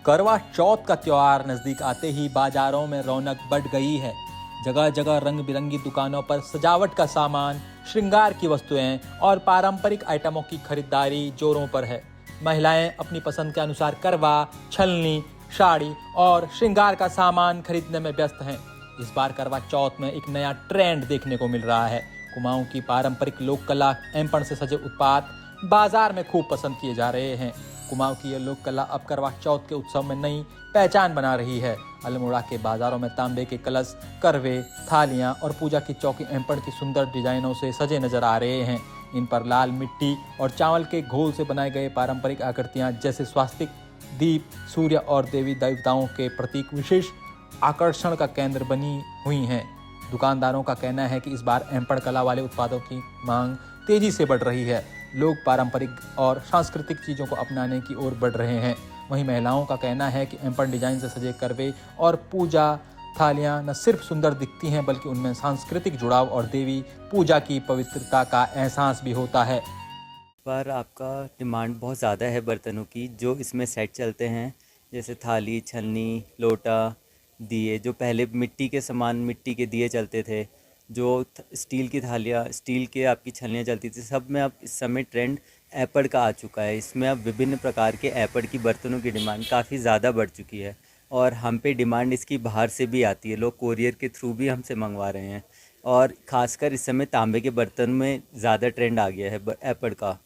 करवा चौथ का त्योहार नजदीक आते ही बाजारों में रौनक बढ़ गई है। जगह जगह रंग बिरंगी दुकानों पर सजावट का सामान, श्रृंगार की वस्तुएं और पारंपरिक आइटमों की खरीदारी जोरों पर है। महिलाएं अपनी पसंद के अनुसार करवा, छलनी, साड़ी और श्रृंगार का सामान खरीदने में व्यस्त हैं। इस बार करवा चौथ में एक नया ट्रेंड देखने को मिल रहा है। कुमाऊं की पारंपरिक लोक कला एंपण से सजे उत्पाद बाजार में खूब पसंद किए जा रहे हैं। कुमाऊं की यह लोक कला अब करवा चौथ के उत्सव में नई पहचान बना रही है। अल्मोड़ा के बाजारों में तांबे के कलश, करवे, थालियां और पूजा की चौकी एंपण की सुंदर डिजाइनों से सजे नजर आ रहे हैं। इन पर लाल मिट्टी और चावल के घोल से बनाए गए पारंपरिक आकृतियां जैसे स्वास्तिक, दीप, सूर्य और देवी देवताओं के प्रतीक विशेष आकर्षण का केंद्र बनी हुई हैं। दुकानदारों का कहना है कि इस बार एंपण कला वाले उत्पादों की मांग तेजी से बढ़ रही है। लोग पारंपरिक और सांस्कृतिक चीज़ों को अपनाने की ओर बढ़ रहे हैं। वहीं महिलाओं का कहना है कि एंपण डिजाइन से सजे करवे और पूजा थालियां न सिर्फ सुंदर दिखती हैं बल्कि उनमें सांस्कृतिक जुड़ाव और देवी पूजा की पवित्रता का एहसास भी होता है। पर आपका डिमांड बहुत ज़्यादा है बर्तनों की, जो इसमें सेट चलते हैं, जैसे थाली, छन्नी, लोटा, दिए। जो पहले मिट्टी के सामान, मिट्टी के दिए चलते थे, जो स्टील की थालियाँ, स्टील के आपकी छन्नियाँ चलती थी, सब में अब इस समय ट्रेंड एपड़ का आ चुका है। इसमें अब विभिन्न प्रकार के एपड़ की बर्तनों की डिमांड काफ़ी ज़्यादा बढ़ चुकी है और हम पे डिमांड इसकी बाहर से भी आती है। लोग कोरियर के थ्रू भी हमसे मंगवा रहे हैं और ख़ासकर इस समय तांबे के बर्तन में ज़्यादा ट्रेंड आ गया है एपड़ का।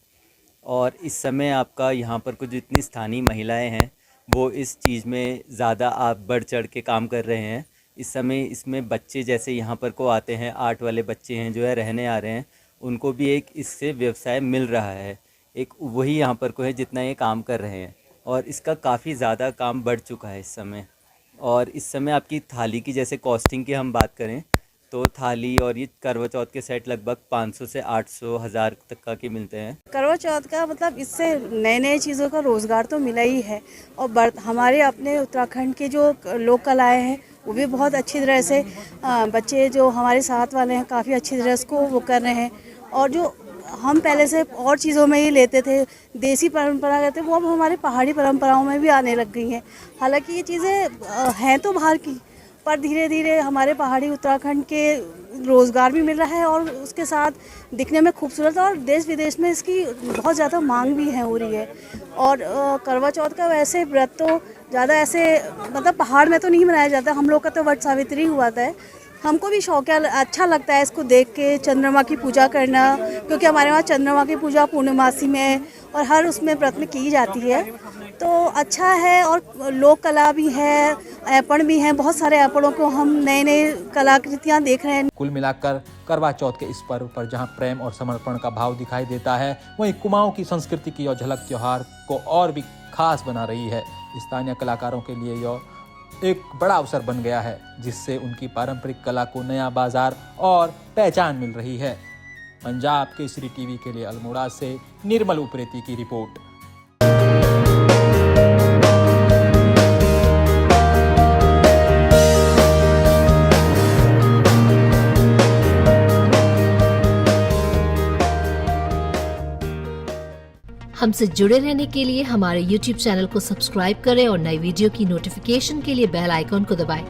और इस समय आपका यहाँ पर कुछ जितनी स्थानीय महिलाएं हैं वो इस चीज़ में ज़्यादा आप बढ़ चढ़ के काम कर रहे हैं। इस समय इसमें बच्चे जैसे यहाँ पर को आते हैं, आर्ट वाले बच्चे हैं जो है रहने आ रहे हैं, उनको भी एक इससे व्यवसाय मिल रहा है। एक वही यहाँ पर को है जितना ये काम कर रहे हैं और इसका काफ़ी ज़्यादा काम बढ़ चुका है इस समय। और इस समय आपकी थाली की जैसे कॉस्टिंग की हम बात करें तो थाली और ये करवा चौथ के सेट लगभग 500 से 800 हज़ार तक का के मिलते हैं। करवा चौथ का मतलब इससे नए नए चीज़ों का रोज़गार तो मिला ही है और हमारे अपने उत्तराखंड के जो लोक कलाएँ हैं वो भी बहुत अच्छी तरह से बच्चे जो हमारे साथ वाले हैं काफ़ी अच्छी तरह इसको वो कर रहे हैं। और जो हम पहले से और चीज़ों में ही लेते थे, देसी परंपरा कहते वो अब हमारे पहाड़ी परंपराओं में भी आने लग गई हैं। हालांकि ये चीज़ें हैं तो बाहर की, पर धीरे धीरे हमारे पहाड़ी उत्तराखंड के रोज़गार भी मिल रहा है और उसके साथ दिखने में खूबसूरत और देश विदेश में इसकी बहुत ज़्यादा मांग भी है हो रही है। और करवा चौथ का वैसे व्रत तो ज़्यादा ऐसे मतलब पहाड़ में तो नहीं मनाया जाता, हम लोग का तो वट सावित्री हुआ था। हमको भी शौक है, अच्छा लगता है इसको देख के चंद्रमा की पूजा करना, क्योंकि हमारे वहाँ चंद्रमा की पूजा पूर्णमासी में और हर उसमें व्रत में की जाती है, तो अच्छा है। और लोक कला भी है, एपण भी हैं, बहुत सारे एपड़ों को हम नए नए कलाकृतियाँ देख रहे हैं। कुल मिलाकर करवा चौथ के इस पर्व पर जहां प्रेम और समर्पण का भाव दिखाई देता है, वहीं कुमाऊं की संस्कृति की यह झलक त्योहार को और भी खास बना रही है। स्थानीय कलाकारों के लिए यह एक बड़ा अवसर बन गया है, जिससे उनकी पारंपरिक कला को नया बाजार और पहचान मिल रही है। पंजाब केसरी टीवी के लिए अल्मोड़ा से निर्मल उप्रेती की रिपोर्ट। हमसे जुड़े रहने के लिए हमारे YouTube चैनल को सब्सक्राइब करें और नई वीडियो की नोटिफिकेशन के लिए बेल आइकॉन को दबाएं।